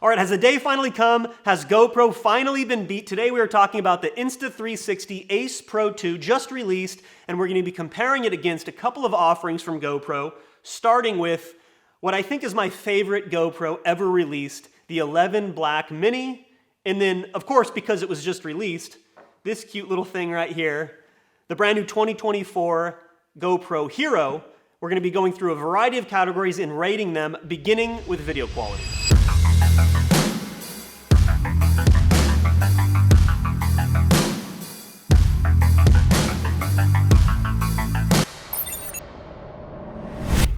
All right, has the day finally come? Has GoPro finally been beat? Today we are talking about the Insta360 Ace Pro 2, just released, and we're going to be comparing it against a couple of offerings from GoPro, starting with what I think is my favorite GoPro ever released, the 11 Black Mini, and then, of course, because it was just released, this cute little thing right here, the brand new 2024 GoPro Hero. We're going to be going through a variety of categories and rating them, beginning with video quality.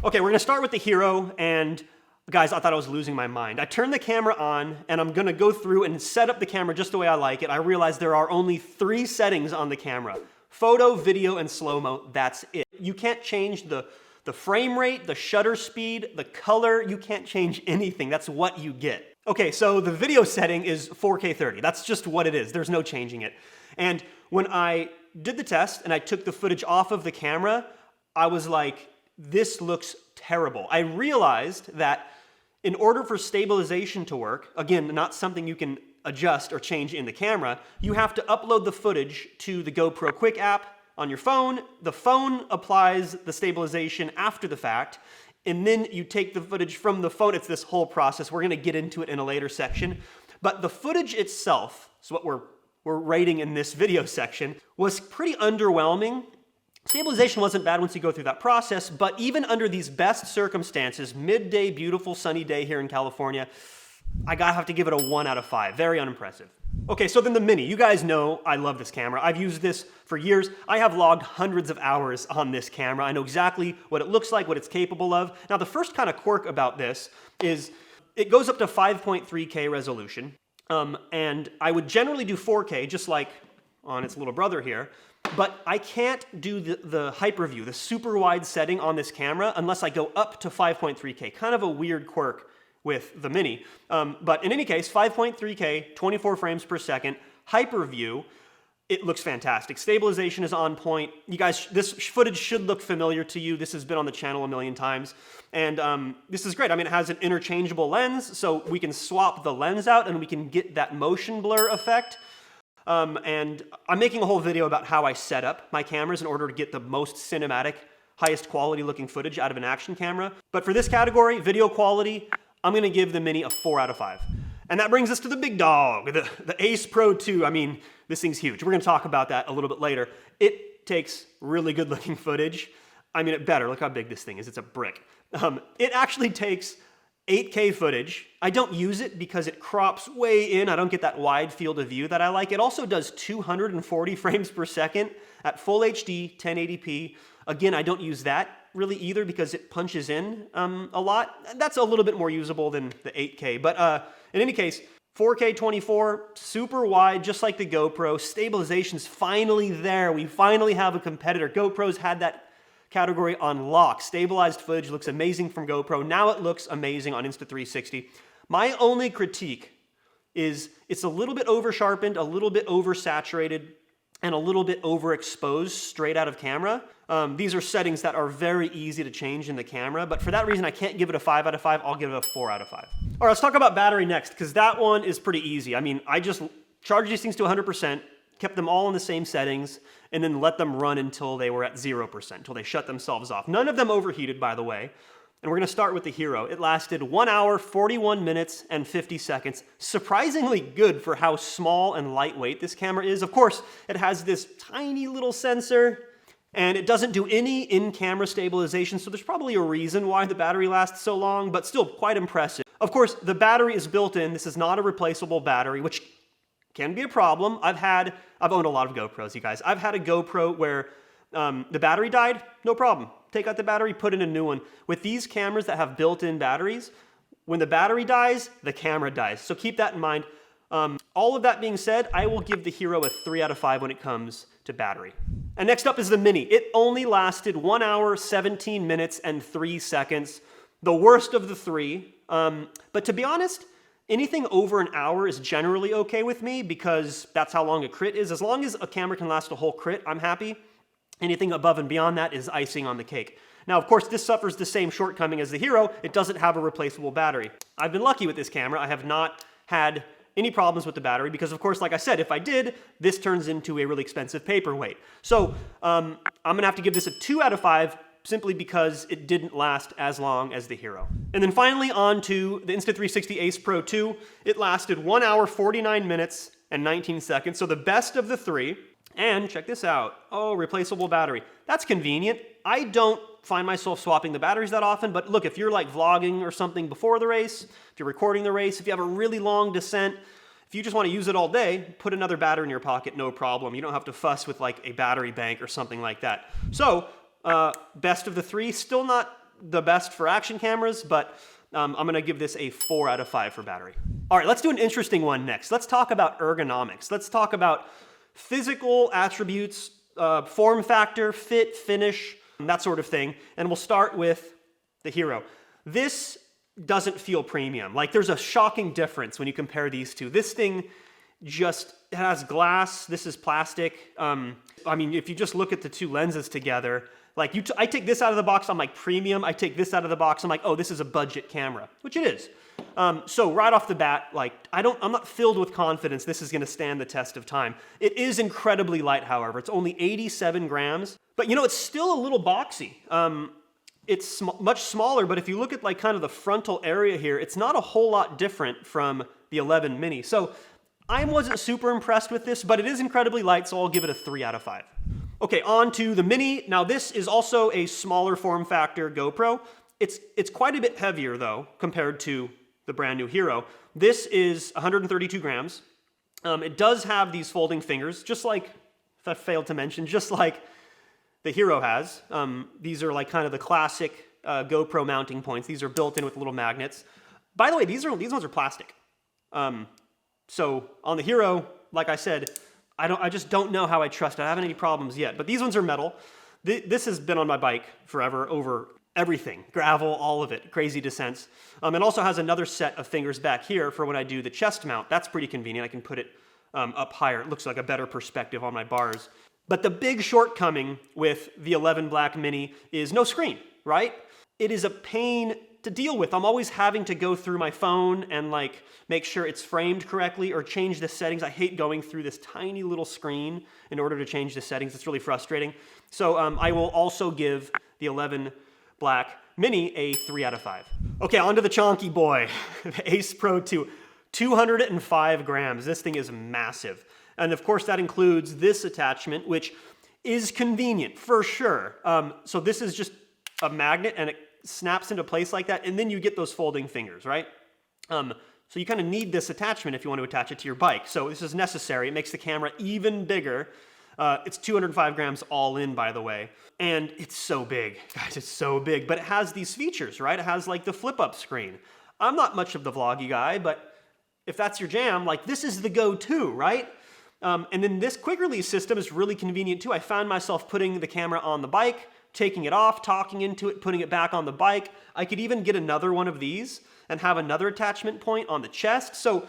Okay, we're gonna start with the Hero, and guys, I thought I was losing my mind. I turned the camera on, and I'm gonna go through and set up the camera just the way I like it. I realized there are only 3 settings on the camera: photo, video, and slow-mo. That's it. You can't change the frame rate, the shutter speed, the color. You can't change anything. That's what you get. Okay, so the video setting is 4K 30. That's just what it is. There's no changing it. And when I did the test and I took the footage off of the camera, I was like, this looks terrible. I realized that in order for stabilization to work, again, not something you can adjust or change in the camera, you have to upload the footage to the GoPro Quick app on your phone. The phone applies the stabilization after the fact, and then you take the footage from the phone. It's this whole process. We're gonna get into it in a later section. But the footage itself, so what we're rating in this video section, was pretty underwhelming. Stabilization wasn't bad once you go through that process, but even under these best circumstances, midday, beautiful sunny day here in California, I gotta have to give it a 1 out of 5. Very unimpressive. Okay, so then the Mini. You guys know I love this camera. I've used this for years. I have logged hundreds of hours on this camera. I know exactly what it looks like, what it's capable of. Now, the first kind of quirk about this is it goes up to 5.3K resolution, and I would generally do 4K, just like on its little brother here. But I can't do the hyperview, the super wide setting on this camera unless I go up to 5.3K. Kind of a weird quirk with the Mini. But in any case, 5.3K, 24 frames per second, hyperview, it looks fantastic. Stabilization is on point. You guys, this footage should look familiar to you. This has been on the channel a million times. And this is great. I mean, it has an interchangeable lens, so we can swap the lens out and we can get that motion blur effect. And I'm making a whole video about how I set up my cameras in order to get the most cinematic, highest quality looking footage out of an action camera. But for this category, video quality, I'm gonna give the Mini a 4 out of 5. And that brings us to the big dog, the Ace Pro 2. I mean, this thing's huge. We're gonna talk about that a little bit later. It takes really good looking footage. I mean, it better. Look how big this thing is. It's a brick. It actually takes 8K footage. I don't use it because it crops way in. I don't get that wide field of view that I like. It also does 240 frames per second at full HD, 1080p. Again, I don't use that really either because it punches in a lot. That's a little bit more usable than the 8K. But in any case, 4K 24, super wide, just like the GoPro. Stabilization's finally there. We finally have a competitor. GoPro's had that category on lock. Stabilized footage looks amazing from GoPro. Now it looks amazing on Insta360. My only critique is it's a little bit over-sharpened, a little bit oversaturated, and a little bit overexposed straight out of camera. These are settings that are very easy to change in the camera, but for that reason, I can't give it a 5 out of 5. I'll give it a 4 out of 5. All right, let's talk about battery next, because that one is pretty easy. I mean, I just charged these things to 100%, kept them all in the same settings, and then let them run until they were at 0%, until they shut themselves off. None of them overheated, by the way. And we're gonna start with the Hero. It lasted 1 hour, 41 minutes, and 50 seconds. Surprisingly good for how small and lightweight this camera is. Of course, it has this tiny little sensor, and it doesn't do any in-camera stabilization, so there's probably a reason why the battery lasts so long, but still quite impressive. Of course, the battery is built in. This is not a replaceable battery, which can be a problem. I've owned a lot of GoPros, you guys. I've had a GoPro where the battery died, no problem. Take out the battery, put in a new one. With these cameras that have built-in batteries, when the battery dies, the camera dies. So keep that in mind. All of that being said, I will give the Hero a 3 out of 5 when it comes to battery. And next up is the Mini. It only lasted 1 hour, 17 minutes, and 3 seconds. The worst of the 3. But to be honest, anything over an hour is generally okay with me because that's how long a crit is. As long as a camera can last a whole crit, I'm happy. Anything above and beyond that is icing on the cake. Now, of course, this suffers the same shortcoming as the Hero. It doesn't have a replaceable battery. I've been lucky with this camera. I have not had any problems with the battery because, of course, like I said, if I did, this turns into a really expensive paperweight. So I'm gonna have to give this a 2 out of 5 simply because it didn't last as long as the Hero. And then finally on to the Insta360 Ace Pro 2. It lasted 1 hour, 49 minutes, and 19 seconds. So the best of the three. And check this out. Oh, replaceable battery. That's convenient. I don't find myself swapping the batteries that often, but look, if you're like vlogging or something before the race, if you're recording the race, if you have a really long descent, if you just want to use it all day, put another battery in your pocket, no problem. You don't have to fuss with like a battery bank or something like that. So, best of the three, still not the best for action cameras, but I'm gonna give this a 4 out of 5 for battery. All right, let's do an interesting one next. Let's talk about ergonomics. Let's talk about physical attributes, form factor, fit, finish, that sort of thing. And we'll start with the Hero. This doesn't feel premium. Like there's a shocking difference when you compare these two. This thing just has glass, this is plastic. I mean, if you just look at the two lenses together, like I take this out of the box, I'm like premium. I take this out of the box, I'm like, oh, this is a budget camera, which it is. So right off the bat, like I'm not filled with confidence this is gonna stand the test of time. It is incredibly light, however. It's only 87 grams, but you know, it's still a little boxy. It's much smaller, but if you look at like kind of the frontal area here, it's not a whole lot different from the 11 mini. So I wasn't super impressed with this, but it is incredibly light, so I'll give it a 3 out of 5. Okay, on to the Mini. Now this is also a smaller form factor GoPro. It's quite a bit heavier though, compared to the brand new Hero. This is 132 grams. It does have these folding fingers, just like, if I failed to mention, just like the Hero has. These are like kind of the classic GoPro mounting points. These are built in with little magnets. By the way, these ones are plastic. So on the Hero, like I said, I just don't know how I trust it. I haven't any problems yet, but these ones are metal. This has been on my bike forever, over everything, gravel, all of it, crazy descents. It also has another set of fingers back here for when I do the chest mount. That's pretty convenient. I can put it up higher. It looks like a better perspective on my bars. But the big shortcoming with the 11 Black Mini is no screen, right? It is a pain to deal with. I'm always having to go through my phone and like make sure it's framed correctly or change the settings. I hate going through this tiny little screen in order to change the settings. It's really frustrating. So I will also give the 11 Black Mini a 3 out of 5. Okay, on to the chonky boy, the Ace Pro 2. 205 grams. This thing is massive. And of course that includes this attachment, which is convenient for sure. So this is just a magnet and it snaps into place like that, and then you get those folding fingers, right? So you kind of need this attachment if you want to attach it to your bike. So this is necessary. It makes the camera even bigger. It's 205 grams all in, by the way. And it's so big, guys, it's so big. But it has these features, right? It has like the flip up screen. I'm not much of the vloggy guy, but if that's your jam, like this is the go-to, right? And then this quick release system is really convenient too. I found myself putting the camera on the bike, taking it off, talking into it, putting it back on the bike. I could even get another one of these and have another attachment point on the chest. So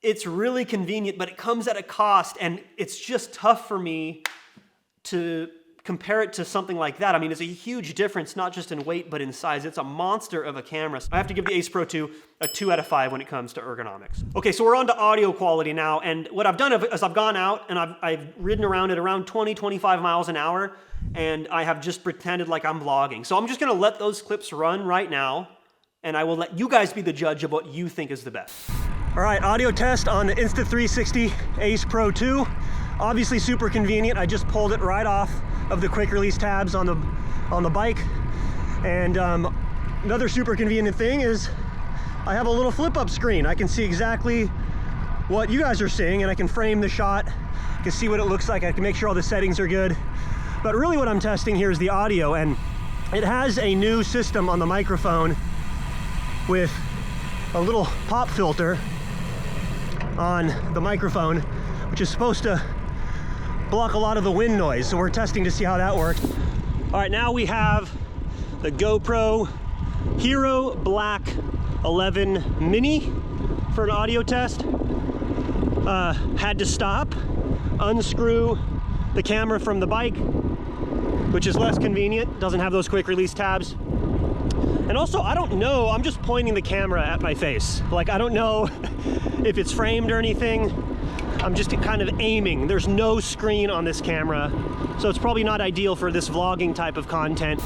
it's really convenient, but it comes at a cost, and it's just tough for me to compare it to something like that. I mean, it's a huge difference, not just in weight, but in size. It's a monster of a camera. So I have to give the Ace Pro 2 a 2 out of 5 when it comes to ergonomics. Okay, so we're on to audio quality now, and what I've done is I've gone out and I've ridden around at around 20, 25 miles an hour, and I have just pretended like I'm vlogging. So I'm just gonna let those clips run right now, and I will let you guys be the judge of what you think is the best. All right, audio test on the Insta360 Ace Pro 2. Obviously super convenient. I just pulled it right off of the quick release tabs on the bike. And another super convenient thing is I have a little flip up screen. I can see exactly what you guys are seeing, and I can frame the shot. I can see what it looks like. I can make sure all the settings are good. But really what I'm testing here is the audio, and it has a new system on the microphone with a little pop filter on the microphone, which is supposed to block a lot of the wind noise. So we're testing to see how that works. All right, now we have the GoPro Hero Black 11 Mini for an audio test. Had to stop, unscrew the camera from the bike, which is less convenient, doesn't have those quick release tabs. And also, I don't know, I'm just pointing the camera at my face. Like, I don't know if it's framed or anything. I'm just kind of aiming. There's no screen on this camera, so it's probably not ideal for this vlogging type of content.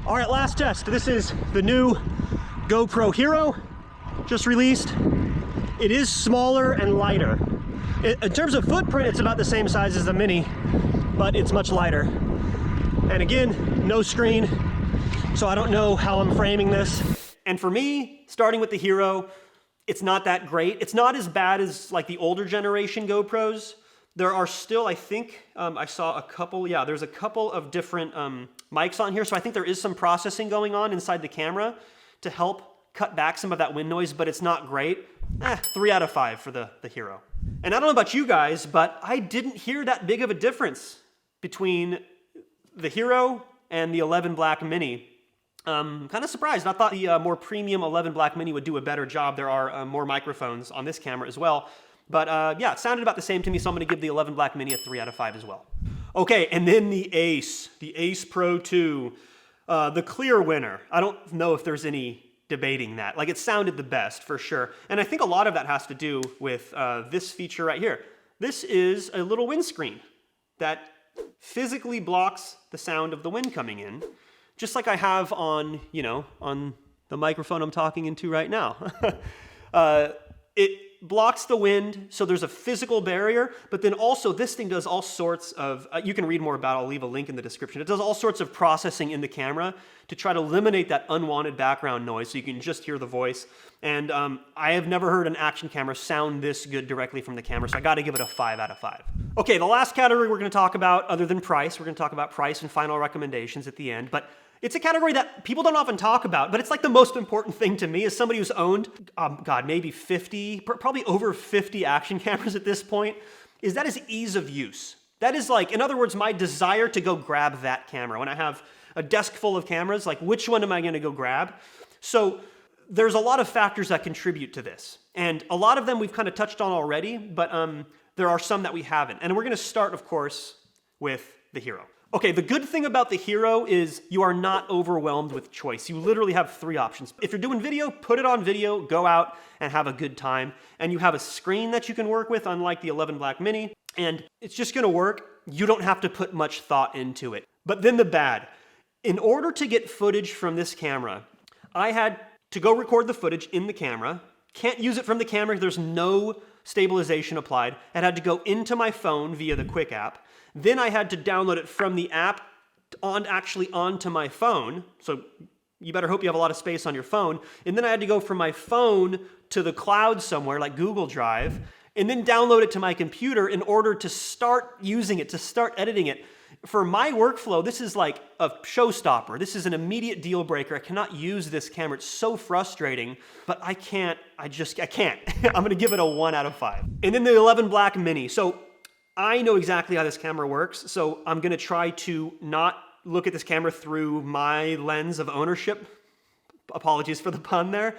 All right, last test. This is the new GoPro Hero, just released. It is smaller and lighter. In terms of footprint, it's about the same size as the Mini, but it's much lighter. And again, no screen, so I don't know how I'm framing this. And for me, starting with the Hero, it's not that great. It's not as bad as like the older generation GoPros. There are still, I think, I saw a couple, yeah, there's a couple of different mics on here, so I think there is some processing going on inside the camera to help cut back some of that wind noise, but it's not great. 3 out of 5 for the Hero. And I don't know about you guys, but I didn't hear that big of a difference between the Hero and the 11 Black Mini. Kind of surprised. I thought the more premium 11 Black Mini would do a better job. There are more microphones on this camera as well. But yeah, it sounded about the same to me, so I'm gonna give the 11 Black Mini a 3 out of 5 as well. Okay, and then the Ace Pro 2, the clear winner. I don't know if there's any debating that. Like, it sounded the best for sure. And I think a lot of that has to do with this feature right here. This is a little windscreen that physically blocks the sound of the wind coming in, just like I have on, you know, on the microphone I'm talking into right now. It blocks the wind, so there's a physical barrier, but then also this thing does all sorts of, you can read more about it, I'll leave a link in the description. It does all sorts of processing in the camera to try to eliminate that unwanted background noise so you can just hear the voice. And I have never heard an action camera sound this good directly from the camera, so I gotta give it a 5 out of 5. Okay, the last category we're gonna talk about, other than price, we're gonna talk about price and final recommendations at the end, but it's a category that people don't often talk about, but it's like the most important thing to me as somebody who's owned, God, maybe 50, probably over 50 action cameras at this point, is ease of use. That is like, in other words, my desire to go grab that camera. When I have a desk full of cameras, like which one am I gonna go grab? So there's a lot of factors that contribute to this. And a lot of them we've kind of touched on already, but there are some that we haven't. And we're gonna start, of course, with the Hero. Okay, the good thing about the Hero is you are not overwhelmed with choice. You literally have 3 options. If you're doing video, put it on video, go out and have a good time. And you have a screen that you can work with, unlike the 11 Black Mini, and it's just gonna work. You don't have to put much thought into it. But then the bad. In order to get footage from this camera, I had to go record the footage in the camera. Can't use it from the camera, there's no stabilization applied. I had to go into my phone via the Quick app. Then I had to download it from the app actually onto my phone. So you better hope you have a lot of space on your phone. And then I had to go from my phone to the cloud somewhere like Google Drive, and then download it to my computer in order to start using it, to start editing it. For my workflow, this is like a showstopper. This is an immediate deal breaker. I cannot use this camera. It's so frustrating, but I can't. I can't. I'm gonna give it a 1 out of 5. And then the 11 Black Mini. So I know exactly how this camera works, so I'm gonna try to not look at this camera through my lens of ownership. Apologies for the pun there.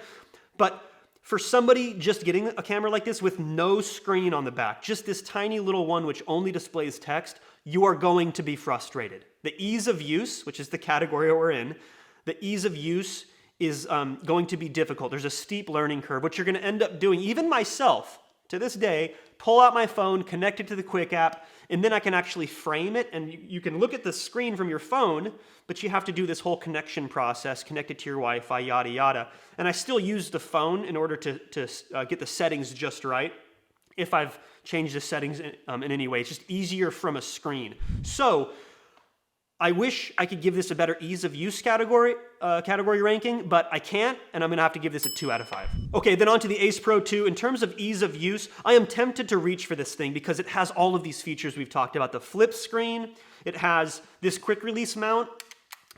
But for somebody just getting a camera like this with no screen on the back, just this tiny little one which only displays text, you are going to be frustrated. The ease of use, which is the category we're in, the ease of use is going to be difficult. There's a steep learning curve. What you're gonna end up doing, even myself, to this day, pull out my phone, connect it to the Quick app, and then I can actually frame it, and you can look at the screen from your phone, but you have to do this whole connection process, connect it to your Wi-Fi, yada, yada. And I still use the phone in order to get the settings just right. If I've changed the settings in any way, it's just easier from a screen. So I wish I could give this a better ease of use category ranking, but I can't, and I'm gonna have to give this a 2 out of 5. Okay, then on to the Ace Pro 2. In terms of ease of use, I am tempted to reach for this thing because it has all of these features we've talked about. The flip screen, it has this quick release mount,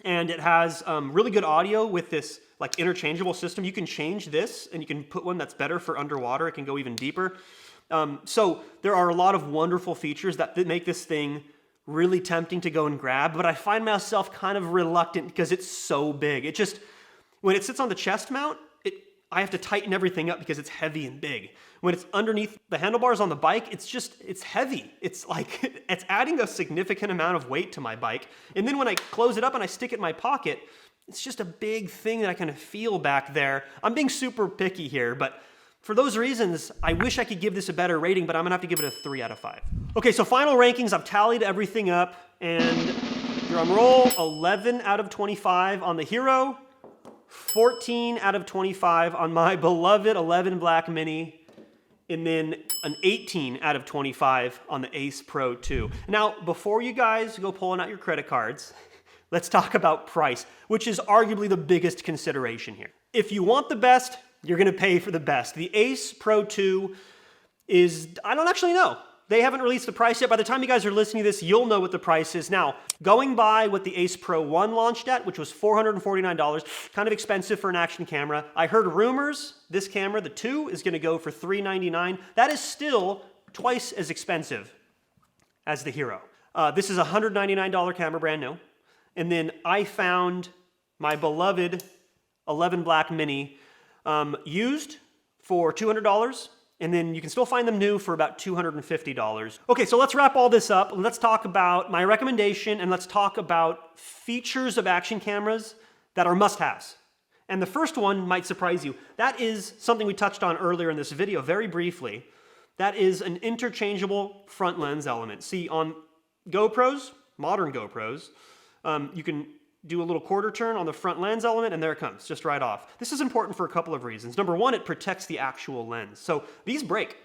and it has really good audio with this like interchangeable system. You can change this, and you can put one that's better for underwater. It can go even deeper. So there are a lot of wonderful features that make this thing really tempting to go and grab, but I find myself kind of reluctant because it's so big. It just, when it sits on the chest mount, I have to tighten everything up because it's heavy and big. When it's underneath the handlebars on the bike, it's heavy. It's like, it's adding a significant amount of weight to my bike. And then when I close it up and I stick it in my pocket, it's just a big thing that I kind of feel back there. I'm being super picky here, but for those reasons, I wish I could give this a better rating, but I'm gonna have to give it a 3 out of 5. Okay, so final rankings, I've tallied everything up, and drum roll, 11 out of 25 on the Hero, 14 out of 25 on my beloved 11 Black Mini, and then an 18 out of 25 on the Ace Pro 2. Now, before you guys go pulling out your credit cards, let's talk about price, which is arguably the biggest consideration here. If you want the best, you're gonna pay for the best. The Ace Pro 2 is, I don't actually know. They haven't released the price yet. By the time you guys are listening to this, you'll know what the price is. Now, going by what the Ace Pro 1 launched at, which was $449, kind of expensive for an action camera. I heard rumors this camera, the 2, is gonna go for $399. That is still twice as expensive as the Hero. This is a $199 camera, brand new. And then I found my beloved 11 Black Mini used for $200, and then you can still find them new for about $250. Okay, so let's wrap all this up. Let's talk about my recommendation, and let's talk about features of action cameras that are must-haves. And the first one might surprise you. That is something we touched on earlier in this video, very briefly. That is an interchangeable front lens element. See, on GoPros, modern GoPros, you can do a little quarter turn on the front lens element, and there it comes, just right off. This is important for a couple of reasons. Number one, it protects the actual lens. So these break.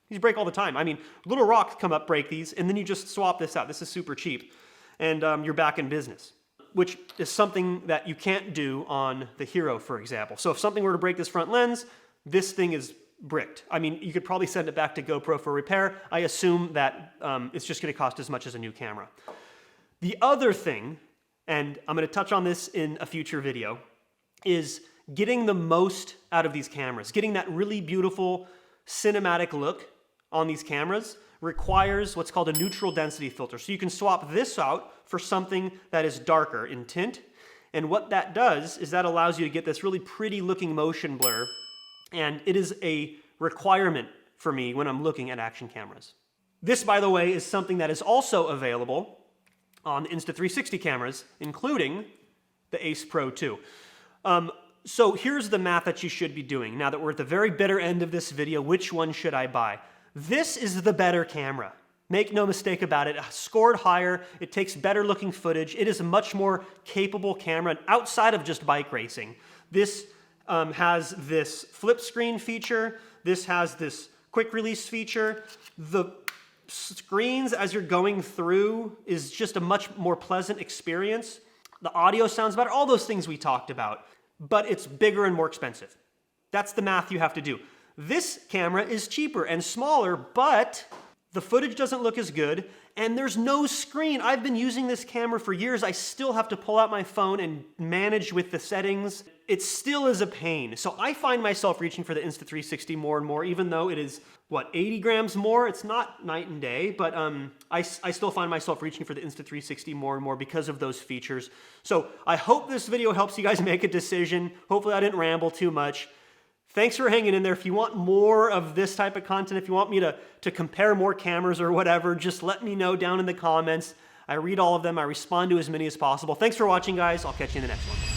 These break all the time. I mean, little rocks come up, break these, and then you just swap this out. This is super cheap. And you're back in business, which is something that you can't do on the Hero, for example. So if something were to break this front lens, this thing is bricked. I mean, you could probably send it back to GoPro for repair. I assume that it's just gonna cost as much as a new camera. The other thing, and I'm gonna touch on this in a future video, is getting the most out of these cameras. Getting that really beautiful cinematic look on these cameras requires what's called a neutral density filter. So you can swap this out for something that is darker in tint. And what that does is that allows you to get this really pretty looking motion blur. And it is a requirement for me when I'm looking at action cameras. This, by the way, is something that is also available on Insta360 cameras, including the Ace Pro 2. So here's the math that you should be doing. Now that we're at the very bitter end of this video, which one should I buy? This is the better camera. Make no mistake about it. Scored higher, it takes better looking footage. It is a much more capable camera outside of just bike racing. This has this flip screen feature. This has this quick release feature. The screens as you're going through is just a much more pleasant experience. The audio sounds better, all those things we talked about, but it's bigger and more expensive. That's the math you have to do. This camera is cheaper and smaller, but the footage doesn't look as good, and there's no screen. I've been using this camera for years. I still have to pull out my phone and manage with the settings. It still is a pain. So I find myself reaching for the Insta360 more and more, even though it is, what, 80 grams more? It's not night and day, but I still find myself reaching for the Insta360 more and more because of those features. So I hope this video helps you guys make a decision. Hopefully I didn't ramble too much. Thanks for hanging in there. If you want more of this type of content, if you want me to compare more cameras or whatever, just let me know down in the comments. I read all of them. I respond to as many as possible. Thanks for watching, guys. I'll catch you in the next one.